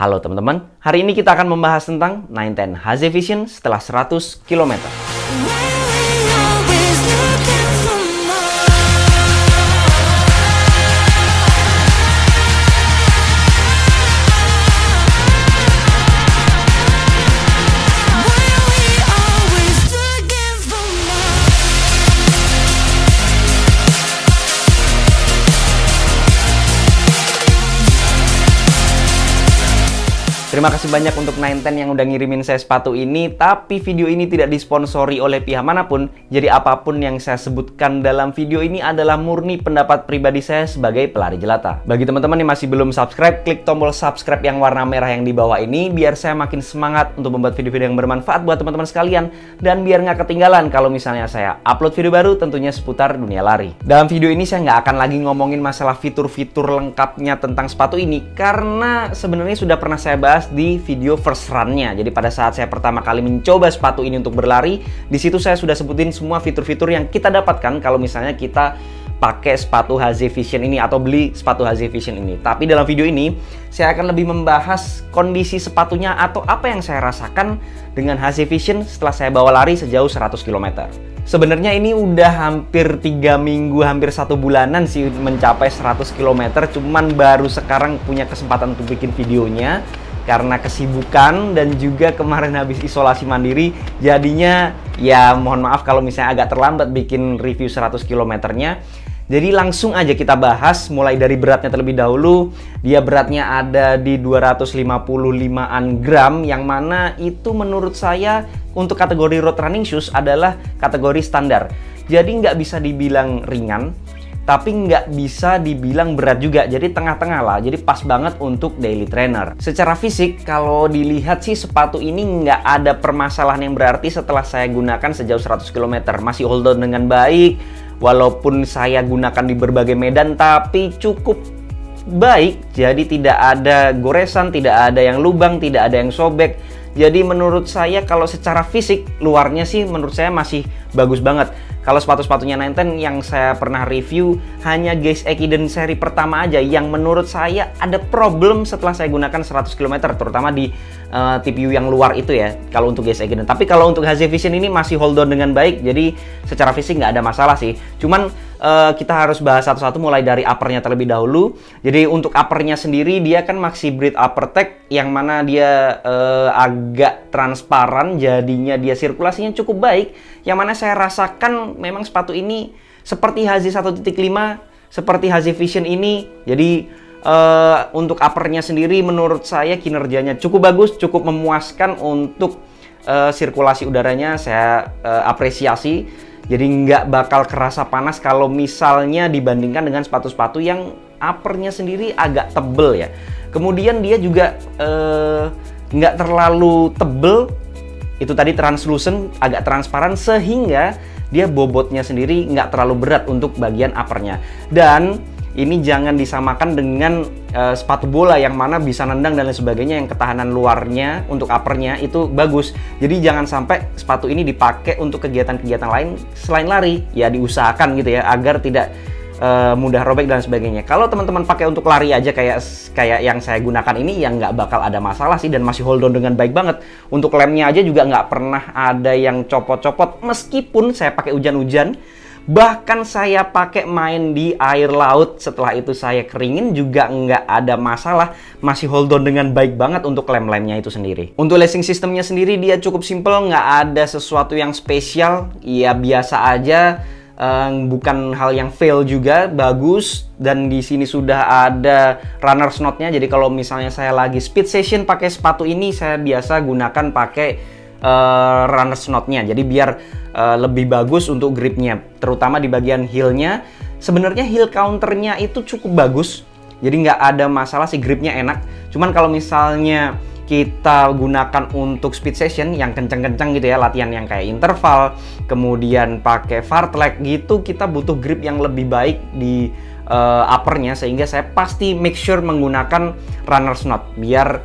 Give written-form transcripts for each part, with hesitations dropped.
Halo teman-teman, hari ini kita akan membahas tentang 910 HZ Vision setelah 100 km. Terima kasih banyak untuk 910 yang udah ngirimin saya sepatu ini, tapi video ini tidak disponsori oleh pihak manapun, jadi apapun yang saya sebutkan dalam video ini adalah murni pendapat pribadi saya sebagai pelari jelata. Bagi teman-teman yang masih belum subscribe, klik tombol subscribe yang warna merah yang di bawah ini, biar saya makin semangat untuk membuat video-video yang bermanfaat buat teman-teman sekalian, dan biar nggak ketinggalan kalau misalnya saya upload video baru tentunya seputar dunia lari. Dalam video ini saya nggak akan lagi ngomongin masalah fitur-fitur lengkapnya tentang sepatu ini, karena sebenarnya sudah pernah saya bahas di video first run-nya. Jadi pada saat saya pertama kali mencoba sepatu ini untuk berlari, di situ saya sudah sebutin semua fitur-fitur yang kita dapatkan kalau misalnya kita pakai sepatu HZ Vision ini atau beli sepatu HZ Vision ini. Tapi dalam video ini saya akan lebih membahas kondisi sepatunya atau apa yang saya rasakan dengan HZ Vision setelah saya bawa lari sejauh 100 km. Sebenarnya ini udah hampir 3 minggu, hampir 1 bulanan sih mencapai 100 km, cuman baru sekarang punya kesempatan untuk bikin videonya karena kesibukan dan juga kemarin habis isolasi mandiri, jadinya ya mohon maaf kalau misalnya agak terlambat bikin review 100 km-nya. Jadi langsung aja kita bahas mulai dari beratnya terlebih dahulu. Dia beratnya ada di 255-an gram, yang mana itu menurut saya untuk kategori road running shoes adalah kategori standar. Jadi nggak bisa dibilang ringan, tapi nggak bisa dibilang berat juga, jadi tengah-tengah lah, jadi pas banget untuk daily trainer. Secara fisik, kalau dilihat sih sepatu ini nggak ada permasalahan yang berarti setelah saya gunakan sejauh 100 km. Masih hold on dengan baik, walaupun saya gunakan di berbagai medan, tapi cukup baik, jadi tidak ada goresan, tidak ada yang lubang, tidak ada yang sobek. Jadi menurut saya kalau secara fisik, luarnya sih menurut saya masih bagus banget. Kalau sepatu-sepatunya 910 yang saya pernah review, hanya Gaze Ekiden seri pertama aja yang menurut saya ada problem setelah saya gunakan 100 km, terutama di TPU yang luar itu ya, kalau untuk Gaze Ekiden. Tapi kalau untuk HZ Vision ini masih hold on dengan baik, jadi secara fisik nggak ada masalah sih. Cuman kita harus bahas satu-satu mulai dari uppernya terlebih dahulu. Jadi untuk uppernya sendiri, dia kan Maxi Breed Upper Tech, yang mana dia agak transparan, jadinya dia sirkulasinya cukup baik, yang mana saya rasakan memang sepatu ini seperti HZ 1.5, seperti HZ Vision ini. Jadi untuk uppernya sendiri menurut saya kinerjanya cukup bagus, cukup memuaskan. Untuk sirkulasi udaranya saya apresiasi. Jadi nggak bakal kerasa panas kalau misalnya dibandingkan dengan sepatu-sepatu yang uppernya sendiri agak tebel ya. Kemudian dia juga nggak terlalu tebel, itu tadi translucent, agak transparan, sehingga dia bobotnya sendiri nggak terlalu berat untuk bagian uppernya. Dan ini jangan disamakan dengan sepatu bola yang mana bisa nendang dan lain sebagainya, yang ketahanan luarnya untuk uppernya itu bagus. Jadi jangan sampai sepatu ini dipakai untuk kegiatan-kegiatan lain selain lari, ya diusahakan gitu ya agar tidak mudah robek dan sebagainya. Kalau teman-teman pakai untuk lari aja kayak yang saya gunakan ini, yang nggak bakal ada masalah sih, dan masih hold on dengan baik banget. Untuk lemnya aja juga nggak pernah ada yang copot-copot, meskipun saya pakai hujan-hujan. Bahkan saya pakai main di air laut, setelah itu saya keringin juga nggak ada masalah, masih hold on dengan baik banget untuk lem-lemnya itu sendiri. Untuk lacing sistemnya sendiri dia cukup simple, nggak ada sesuatu yang spesial, ya biasa aja, bukan hal yang fail juga, bagus. Dan di sini sudah ada runner's knot-nya, jadi kalau misalnya saya lagi speed session pakai sepatu ini, saya biasa gunakan pakai runner's knot-nya, jadi biar lebih bagus untuk gripnya, terutama di bagian heel-nya. Sebenarnya heel counternya itu cukup bagus, jadi nggak ada masalah sih, gripnya enak. Cuman kalau misalnya kita gunakan untuk speed session yang kenceng-kenceng gitu ya, latihan yang kayak interval, kemudian pakai fartlek gitu, kita butuh grip yang lebih baik di uppernya, sehingga saya pasti make sure menggunakan runner's knot biar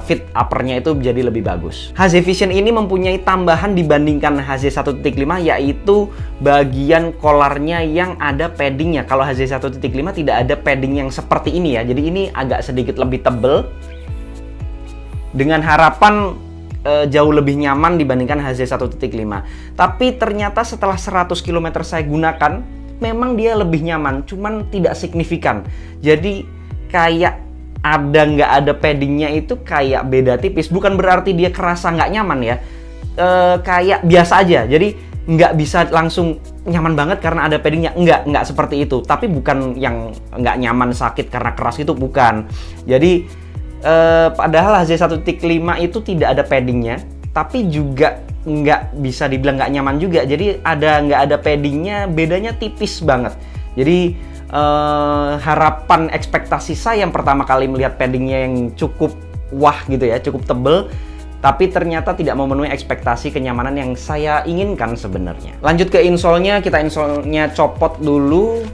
fit uppernya itu jadi lebih bagus. HZ Vision ini mempunyai tambahan dibandingkan HZ 1.5, yaitu bagian kolarnya yang ada paddingnya. Kalau HZ 1.5 tidak ada padding yang seperti ini ya, jadi ini agak sedikit lebih tebel. dengan harapan jauh lebih nyaman dibandingkan HZ 1.5. Tapi ternyata setelah 100 km saya gunakan, memang dia lebih nyaman, cuman tidak signifikan. Jadi kayak nggak ada paddingnya itu kayak beda tipis. Bukan berarti dia kerasa nggak nyaman ya, kayak biasa aja. Jadi nggak bisa langsung nyaman banget karena ada paddingnya. Nggak seperti itu. Tapi bukan yang nggak nyaman sakit karena keras itu, bukan. Jadi padahal HZ 1.5 itu tidak ada paddingnya, tapi juga nggak bisa dibilang nggak nyaman juga. Jadi nggak ada paddingnya, bedanya tipis banget. Jadi harapan ekspektasi saya yang pertama kali melihat paddingnya yang cukup wah gitu ya, cukup tebel, tapi ternyata tidak memenuhi ekspektasi kenyamanan yang saya inginkan sebenarnya. Lanjut ke insole-nya, kita insole-nya copot dulu.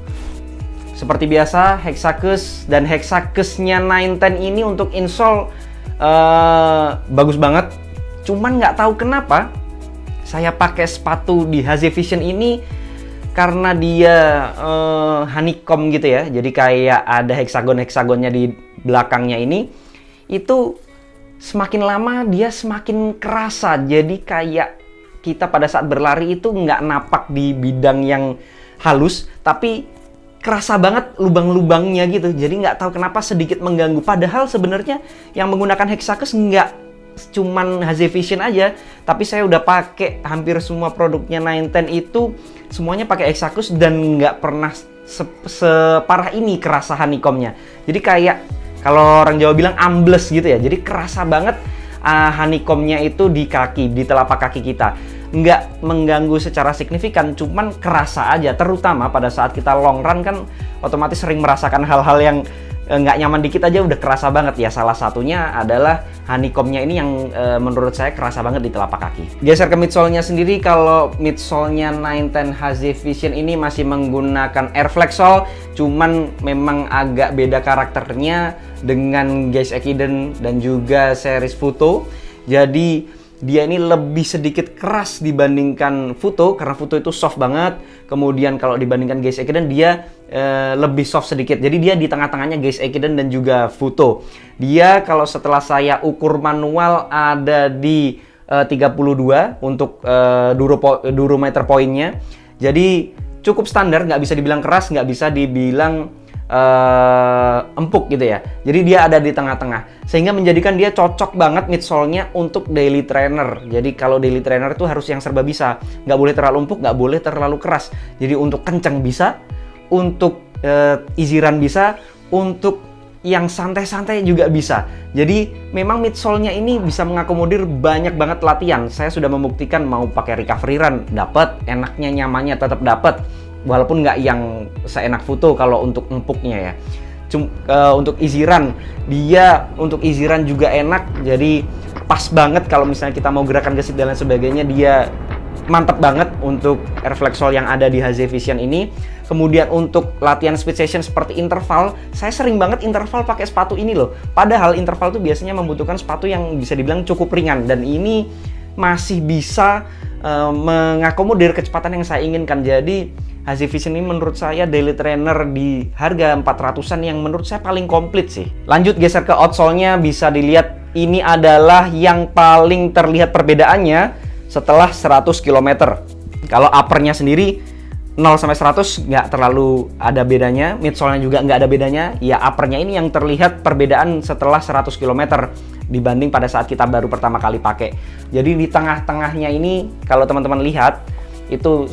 Seperti biasa, Hexacus dan Hexacus-nya 910 ini untuk insole bagus banget. Cuman nggak tahu kenapa saya pakai sepatu di HZ Vision ini karena dia honeycomb gitu ya. Jadi kayak ada heksagon-heksagonnya di belakangnya ini. Itu semakin lama dia semakin kerasa. Jadi kayak kita pada saat berlari itu nggak napak di bidang yang halus, tapi kerasa banget lubang-lubangnya gitu. Jadi nggak tahu kenapa sedikit mengganggu. Padahal sebenarnya yang menggunakan Hexacus nggak cuman HZ Vision aja, tapi saya udah pakai hampir semua produknya 910 itu semuanya pakai Hexacus dan nggak pernah separah ini kerasa honeycomb-nya. Jadi kayak kalau orang Jawa bilang ambles gitu ya. Jadi kerasa banget honeycomb-nya itu di kaki, di telapak kaki kita. Nggak mengganggu secara signifikan, cuman kerasa aja. Terutama pada saat kita long run kan otomatis sering merasakan hal-hal yang nggak nyaman dikit aja udah kerasa banget ya. Salah satunya adalah honeycomb-nya ini yang menurut saya kerasa banget di telapak kaki. Geser ke midsole-nya sendiri, kalau midsole-nya 910 HZ Vision ini masih menggunakan Airflex sole, cuman memang agak beda karakternya dengan Gaze Ekiden dan juga series Futo. Jadi dia ini lebih sedikit keras dibandingkan Futo, karena Futo itu soft banget. Kemudian kalau dibandingkan Gaze Ekiden dia lebih soft sedikit. Jadi dia di tengah-tengahnya Gaze Ekiden dan juga Futo. Dia kalau setelah saya ukur manual ada di 32 untuk durometer poinnya. Jadi cukup standar, nggak bisa dibilang keras, nggak bisa dibilang empuk gitu ya. Jadi dia ada di tengah-tengah, sehingga menjadikan dia cocok banget midsole-nya untuk daily trainer. Jadi kalau daily trainer itu harus yang serba bisa, nggak boleh terlalu empuk, nggak boleh terlalu keras. Jadi untuk kenceng bisa, untuk easy run bisa, untuk yang santai-santai juga bisa. Jadi memang midsole-nya ini bisa mengakomodir banyak banget latihan. Saya sudah membuktikan mau pakai recovery run dapat, enaknya nyamannya tetap dapat. Walaupun nggak yang seenak Futo kalau untuk empuknya ya. Untuk easy run, dia untuk easy run juga enak. Jadi pas banget kalau misalnya kita mau gerakan gesit dan lain sebagainya, dia mantap banget untuk Airflex sole yang ada di HZ Vision ini. Kemudian untuk latihan speed session seperti interval, saya sering banget interval pakai sepatu ini loh. Padahal interval tuh biasanya membutuhkan sepatu yang bisa dibilang cukup ringan, dan ini masih bisa mengakomodir kecepatan yang saya inginkan. Jadi HZ Vision ini menurut saya daily trainer di harga 400-an yang menurut saya paling komplit sih. Lanjut geser ke outsole-nya, bisa dilihat ini adalah yang paling terlihat perbedaannya setelah 100 km. Kalau uppernya sendiri 0 sampai 100 nggak terlalu ada bedanya, midsole-nya juga nggak ada bedanya. Ya uppernya ini yang terlihat perbedaan setelah 100 km dibanding pada saat kita baru pertama kali pakai. Jadi di tengah-tengahnya ini kalau teman-teman lihat itu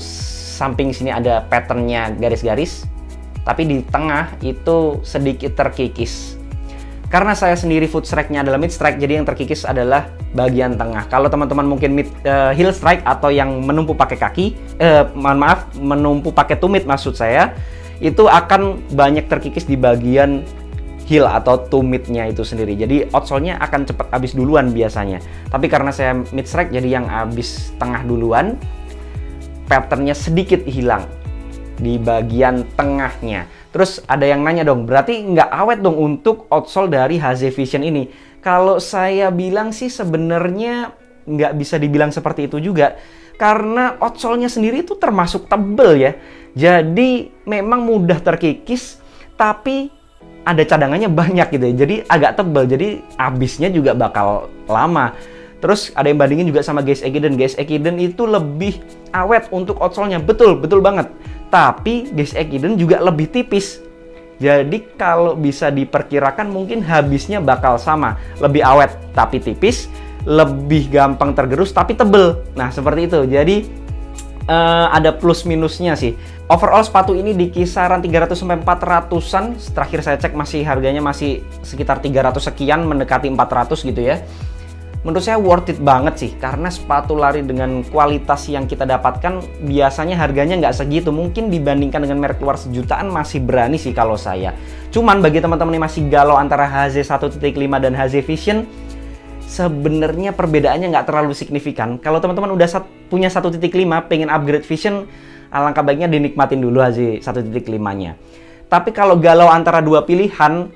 samping sini ada patternnya garis-garis, tapi di tengah itu sedikit terkikis. Karena saya sendiri foot strike-nya adalah mid strike, jadi yang terkikis adalah bagian tengah. Kalau teman-teman mungkin heel strike atau yang menumpu pakai kaki, menumpu pakai tumit maksud saya, itu akan banyak terkikis di bagian heel atau tumitnya itu sendiri. Jadi outsole-nya akan cepat habis duluan biasanya. Tapi karena saya mid strike, jadi yang habis tengah duluan. Patternnya sedikit hilang di bagian tengahnya. Terus ada yang nanya dong, berarti nggak awet dong untuk outsole dari HZ Vision ini? Kalau saya bilang sih sebenarnya nggak bisa dibilang seperti itu juga, karena outsole-nya sendiri itu termasuk tebel ya. Jadi memang mudah terkikis, tapi ada cadangannya banyak gitu ya. Jadi agak tebal, jadi habisnya juga bakal lama. Terus ada yang bandingin juga sama Gears Ekiden. Gears Ekiden itu lebih awet untuk outsole-nya. Betul banget. Tapi Gears Ekiden juga lebih tipis. Jadi kalau bisa diperkirakan mungkin habisnya bakal sama. Lebih awet tapi tipis, lebih gampang tergerus tapi tebel. Nah, seperti itu. Jadi ada plus minusnya sih. Overall sepatu ini di kisaran 300-400an. Terakhir saya cek harganya masih sekitar 300 sekian, mendekati 400 gitu ya. Menurut saya worth it banget sih, karena sepatu lari dengan kualitas yang kita dapatkan biasanya harganya nggak segitu. Mungkin dibandingkan dengan merek luar sejutaan masih berani sih kalau saya. Cuman bagi teman-teman yang masih galau antara HZ 1.5 dan HZ Vision, sebenarnya perbedaannya nggak terlalu signifikan. Kalau teman-teman udah punya 1.5, pengen upgrade Vision, alangkah baiknya dinikmatin dulu HZ 1.5-nya. Tapi kalau galau antara dua pilihan,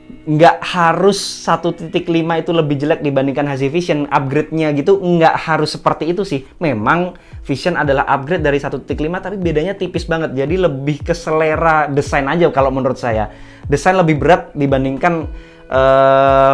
nggak harus 1.5 itu lebih jelek dibandingkan HZ Vision. Upgrade-nya gitu nggak harus seperti itu sih. Memang Vision adalah upgrade dari 1.5, tapi bedanya tipis banget. Jadi lebih ke selera desain aja kalau menurut saya. Desain lebih berat dibandingkan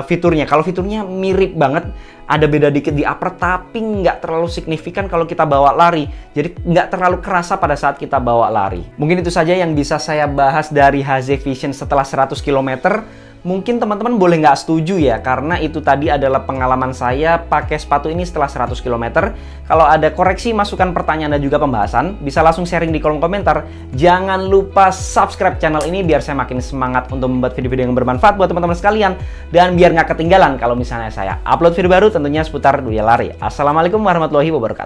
fiturnya. Kalau fiturnya mirip banget, ada beda dikit di upper, tapi nggak terlalu signifikan kalau kita bawa lari. Jadi nggak terlalu kerasa pada saat kita bawa lari. Mungkin itu saja yang bisa saya bahas dari HZ Vision setelah 100 km. Mungkin teman-teman boleh nggak setuju ya, karena itu tadi adalah pengalaman saya pakai sepatu ini setelah 100 km. Kalau ada koreksi, masukan, pertanyaan, dan juga pembahasan, bisa langsung sharing di kolom komentar. Jangan lupa subscribe channel ini biar saya makin semangat untuk membuat video-video yang bermanfaat buat teman-teman sekalian. Dan biar nggak ketinggalan kalau misalnya saya upload video baru tentunya seputar dunia lari. Assalamualaikum warahmatullahi wabarakatuh.